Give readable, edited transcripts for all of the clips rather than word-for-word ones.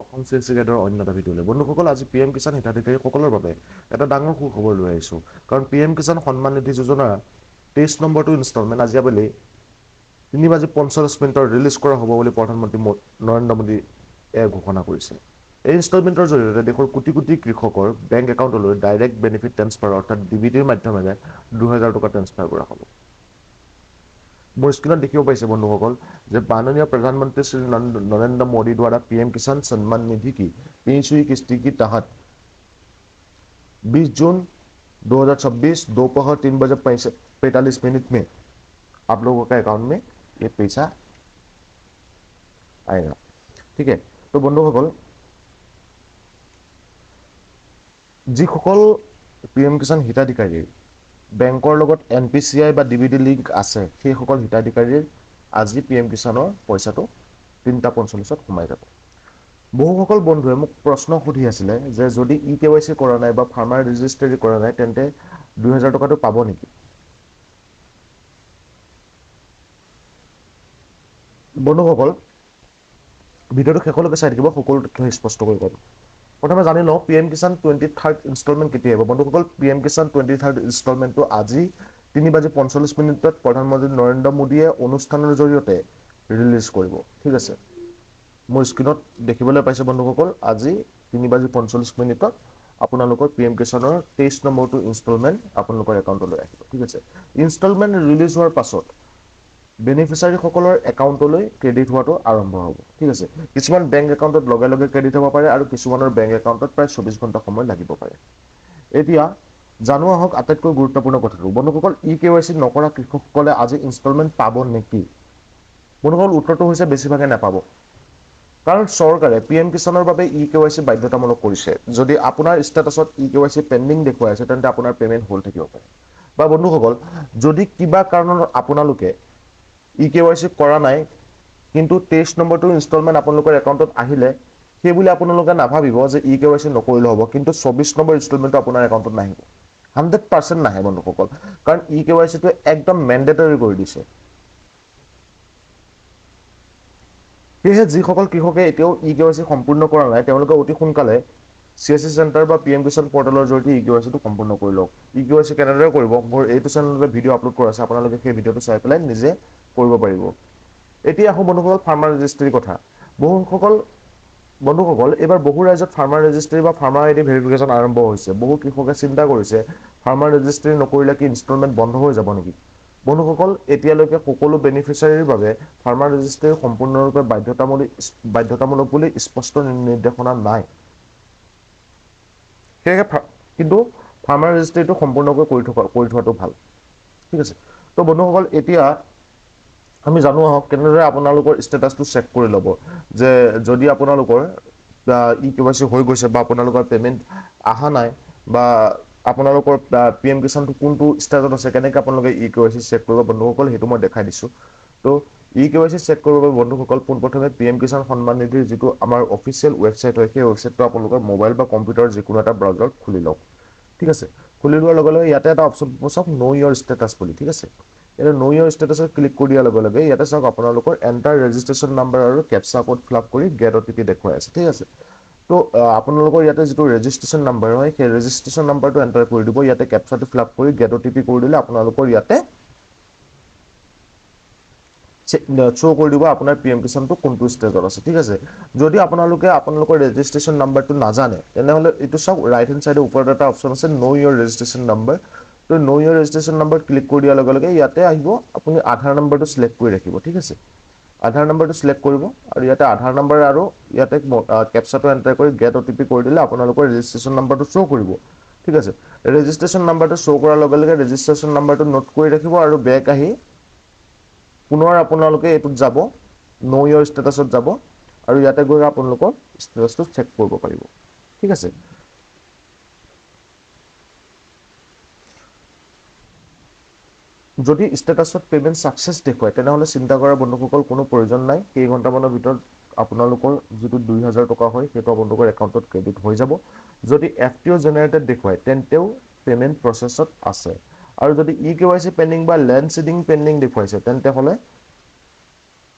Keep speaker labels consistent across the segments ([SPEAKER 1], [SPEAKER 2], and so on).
[SPEAKER 1] Assam CSC গাইডৰ অন্য এটা ভিডিঅ'লৈ বন্ধুসকল আজি PM কিষাণ হিতাধিকাৰীসকলৰ বাবে এটা ডাঙৰ সুখবৰ লৈ আহিছোঁ কাৰণ PM কিষাণ সন্মান নিধি যোজনাৰ 23 নম্বৰটো ইনষ্টলমেণ্ট আজি আবেলি 3:45 ৰিলিজ কৰা হ'ব বুলি প্ৰধানমন্ত্ৰী নৰেন্দ্ৰ মোদীয়ে ঘোষণা কৰিছে। এই ইনষ্টলমেণ্টৰ জৰিয়তে দেশৰ কোটি কোটি কৃষকৰ বেংক একাউণ্টলৈ ডাইৰেক্ট বেনিফিট ট্ৰেন্সফাৰ অৰ্থাৎ DBTৰ মাধ্যমেৰে 2000 টকা ট্ৰেন্সফাৰ কৰা হ'ব। মোৰ স্ক্ৰীনত দেখিব পাইছে বন্ধুসকল যে माननीय प्रधानमंत्री श्री नरेंद्र मोदी द्वारा PM किसान सम्मान निधि की 3वीं किस्ती की तहत 20 जून 2026 दोपहर 3:45 में आप लोगों का अकाउंट में ये पैसा आएगा। ठीक है, तो बंधुসকল যিসকল PM কিষাণ হিতাধিকাৰীৰ বেংকৰ লগত NPCI বা DBT লিংক আছে সেইসকল হিতাধিকাৰীৰ আজি PM কিষাণৰ পইচাটো 3:45 সোমাই যাব। বহুসকল বন্ধুৱে মোক প্ৰশ্ন সুধি আছিলে যে যদি EKYC কৰা নাই বা ফাৰ্মাৰ ৰেজিষ্ট্ৰি কৰা নাই তেন্তে 2000 টকাটো পাব নেকি? বন্ধুসকল ভিডিঅ'টো শেষলৈকে চাই থাকিব, সকলো তথ্য স্পষ্ট কৰি ক'ম। প্ৰথমে জানি লওঁ PM কিষাণ 23rd ইনষ্টলমেণ্ট কেতিয়া আহিব। বন্ধুসকল PM কিষাণ 23rd ইনষ্টলমেণ্টটো আজি 3:45 প্ৰধানমন্ত্ৰী নৰেন্দ্ৰ মোদীয়ে অনুষ্ঠানৰ জৰিয়তে ৰিলিজ কৰিব। ঠিক আছে, মোৰ স্ক্ৰীনত দেখিবলৈ পাইছে বন্ধুসকল আজি 3:45 আপোনালোকৰ PM কিষাণৰ 23 নম্বৰটো ইনষ্টলমেণ্ট আপোনালোকৰ একাউণ্টলৈ আহিব। ঠিক আছে, ইনষ্টলমেণ্ট ৰিলিজ হোৱাৰ পাছত বেনিফিচিয়াৰীসকলৰ একাউণ্টলৈ ক্ৰেডিট হোৱাটো আৰম্ভ হ'ব। ঠিক আছে, কিছুমান বেংক একাউণ্টত লগে লগে ক্ৰেডিট হ'ব পাৰে আৰু কিছুমানৰ বেংক একাউণ্টত প্ৰায় 24 ঘণ্টা সময় লাগিব পাৰে। এতিয়া জানো আহক আটাইতকৈ গুৰুত্বপূৰ্ণ কথাটো, বন্ধুসকল EKYC নকৰা কৃষকসকলে আজি ইনষ্টলমেণ্ট পাব নেকি? বন্ধুসকল উত্তৰটো হৈছে বেছিভাগে নাপাব, কাৰণ চৰকাৰে PM কিষাণৰ বাবে EKYC বাধ্যতামূলক কৰিছে। যদি আপোনাৰ ষ্টেটাছত EKYC পেণ্ডিং দেখুৱাই আছে তেন্তে আপোনাৰ পেমেণ্ট হ'ল থাকিব পাৰে। বা বন্ধুসকল যদি কিবা কাৰণত আপোনালোকে EKYC কৰা নাই কিন্তু 23 নম্বৰটো ইনষ্টলমেণ্ট আপোনালোকৰ একাউণ্টত আহিলে সেইবুলি আপোনালোকে নাভাবিব যে EKYC নকৰিলে হ'ব, কিন্তু 24 নম্বৰ ইনষ্টলমেণ্টটো আপোনাৰ একাউণ্টত নাহিব, 100% নাহে বন্ধুসকল, কাৰণ EKYCটো একদম মেণ্ডেটৰী কৰি দিছে। সেয়েহে যিসকল কৃষকে এতিয়াও EKYC সম্পূৰ্ণ কৰা নাই তেওঁলোকে অতি সোনকালে CSC চেণ্টাৰ বা PM কিষাণ পৰ্টেলৰ জৰিয়তে EKYCটো সম্পূৰ্ণ কৰি লওক। EKYC কেনেদৰে কৰিব মোৰ এইটো চেনেলতে ভিডিঅ' আপলোড কৰা আছে, আপোনালোকে সেই ভিডিঅ'টো চাই পেলাই নিজে কৰিব পাৰিব। এতিয়া আহোঁ বন্ধুসকল ফাৰ্মাৰ ৰেজিষ্ট্ৰিৰ কথা। বন্ধুসকল এইবাৰ বহু ৰাজ্যত ফাৰ্মাৰ ৰেজিষ্ট্ৰি বা ফাৰ্মাৰ ID ভেৰিফিকেশ্যন আৰম্ভ হৈছে। বহু কৃষকে চিন্তা কৰিছে ফাৰ্মাৰ ৰেজিষ্ট্ৰি নকৰিলে কি ইনষ্টলমেণ্ট বন্ধ হৈ যাব নেকি? বন্ধুসকল এতিয়ালৈকে সকলো বেনিফিচিয়াৰীৰ বাবে ফাৰ্মাৰ ৰেজিষ্ট্ৰি সম্পূৰ্ণৰূপে বাধ্যতামূলক বুলি স্পষ্ট নিৰ্দেশনা নাই। সেয়েহে কিন্তু ফাৰ্মাৰ ৰেজিষ্ট্ৰিটো সম্পূৰ্ণকৈ কৰি থোৱাটো ভাল। ঠিক আছে, তো বন্ধুসকল এতিয়া আমি জানো আহক কেনেদৰে আপোনালোকৰ ষ্টেটাছটো চেক কৰি ল'ব যে যদি আপোনালোকৰ EKYC হৈ গৈছে বা আপোনালোকৰ পেমেণ্ট অহা নাই বা আপোনালোকৰ PM কিষাণটো কোনটো ষ্টেজত আছে, কেনেকৈ আপোনালোকে EKYC চেক কৰিব বন্ধুসকল সেইটো মই দেখাই দিছোঁ। তো EKYC চেক কৰিব বন্ধুসকল পোনপ্ৰথমে PM কিষাণ সন্মান নিধিৰ যিটো আমাৰ অফিচিয়েল ৱেবছাইট হয় সেই ৱেবছাইটটো আপোনালোকৰ মোবাইল বা কম্পিউটাৰ যিকোনো এটা ব্ৰাউজাৰত খুলি লওক। ঠিক আছে, খুলি লোৱাৰ লগে লগে ইয়াতে এটা অপশ্যন পাব চাওক ন' ইয়ৰ ষ্টেটাছ বুলি। ঠিক আছে, এটা ন' ইয়ৰ ষ্টেটাছত ক্লিক কৰি দিয়াৰ লগে লগে ইয়াতে চাওক আপোনালোকৰ এণ্টাৰ ৰেজিষ্ট্ৰেশ্যন নাম্বাৰ আৰু কেপচা কোড ফিল আপ কৰি গেট OTP দেখুৱাই আছে। ঠিক আছে, তো আপোনালোকৰ ইয়াতে যিটো ৰেজিষ্ট্ৰেশ্যন নাম্বাৰ হয় সেই ৰেজিষ্ট্ৰেশ্যন নাম্বাৰটো এণ্টাৰ কৰি দিব। ইয়াতে কেপচাটো ফিল আপ কৰি গেট OTP কৰি দিলে আপোনালোকৰ ইয়াতে শ্ব' কৰি দিব আপোনাৰ PM কিষাণটো কোনটো ষ্টেজত আছে। ঠিক আছে, যদি আপোনালোকৰ ৰেজিষ্ট্ৰেশ্যন নাম্বাৰটো নাজানে তেনেহ'লে এইটো চাওক ৰাইট হেণ্ড চাইডৰ ওপৰত এটা অপশ্যন আছে ন' ইয়ৰ ৰেজিষ্ট্ৰেশ্যন নাম্বাৰ। তো ন' ইয়ৰ ৰেজিষ্ট্ৰেশ্যন নাম্বাৰ ক্লিক কৰি দিয়াৰ লগে লগে ইয়াতে আহিব আপুনি আধাৰ নাম্বাৰটো চিলেক্ট কৰি ৰাখিব। ঠিক আছে, আধাৰ নাম্বাৰটো চিলেক্ট কৰিব আৰু ইয়াতে আধাৰ নাম্বাৰ আৰু ইয়াতে কেপচাটো এণ্টাৰ কৰি গেট OTP কৰি দিলে আপোনালোকৰ ৰেজিষ্ট্ৰেশ্যন নাম্বাৰটো শ্ব' কৰিব। ঠিক আছে, ৰেজিষ্ট্ৰেশ্যন নাম্বাৰটো শ্ব' কৰাৰ লগে লগে ৰেজিষ্ট্ৰেশ্যন নাম্বাৰটো নোট কৰি ৰাখিব আৰু বেক আহি পুনৰ আপোনালোকে এইটোত যাব ন' ইয়ৰ ষ্টেটাছত যাব আৰু ইয়াতে গৈ আপোনালোকৰ ষ্টেটাছটো চেক কৰিব পাৰিব। ঠিক আছে, যদি ষ্টেটাছত পেমেণ্ট ছাকচেছ দেখুৱায় তেনেহ'লে চিন্তা কৰাৰ বন্ধুসকল কোনো প্ৰয়োজন নাই। কেইঘণ্টামানৰ ভিতৰত আপোনালোকৰ যিটো 2000 টকা হয় সেইটো আপোনালোকৰ একাউণ্টত ক্ৰেডিট হৈ যাব। যদি FTO জেনেৰেটেড দেখুৱায় তেন্তেও পেমেণ্ট প্ৰচেছত আছে, আৰু যদি EKYC পেণ্ডিং বা লেণ্ড চিডিং পেণ্ডিং দেখুৱাইছে তেন্তে হ'লে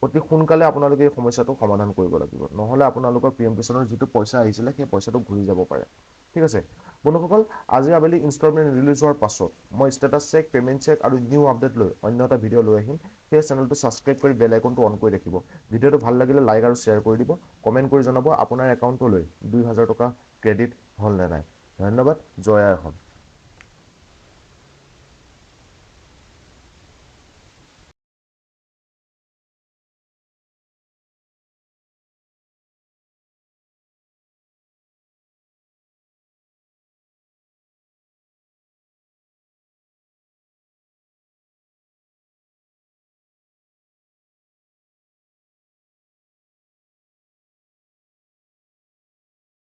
[SPEAKER 1] অতি সোনকালে আপোনালোকে এই সমস্যাটো সমাধান কৰিব লাগিব, নহ'লে আপোনালোকৰ পি এম কিষাণৰ যিটো পইচা আহিছিলে সেই পইচাটো ঘূৰি যাব পাৰে। ঠিক আছে বন্ধুসকল, আজি আবেলি ইনষ্টলমেণ্ট ৰিলিজ হোৱাৰ পাছত মই ষ্টেটাছ চেক, পে'মেণ্ট চেক আৰু নিউ আপডেট লৈ অন্য এটা ভিডিঅ' লৈ আহিম। সেই চেনেলটো ছাবস্ক্ৰাইব কৰি বেল আইকনটো অন কৰি ৰাখিব। ভিডিঅ'টো ভাল লাগিলে লাইক আৰু শ্বেয়াৰ কৰি দিব। কমেণ্ট কৰি জনাব আপোনাৰ একাউণ্টলৈ 2000 টকা ক্ৰেডিট হ'ল নে নাই। ধন্যবাদ। জয় আই অসম।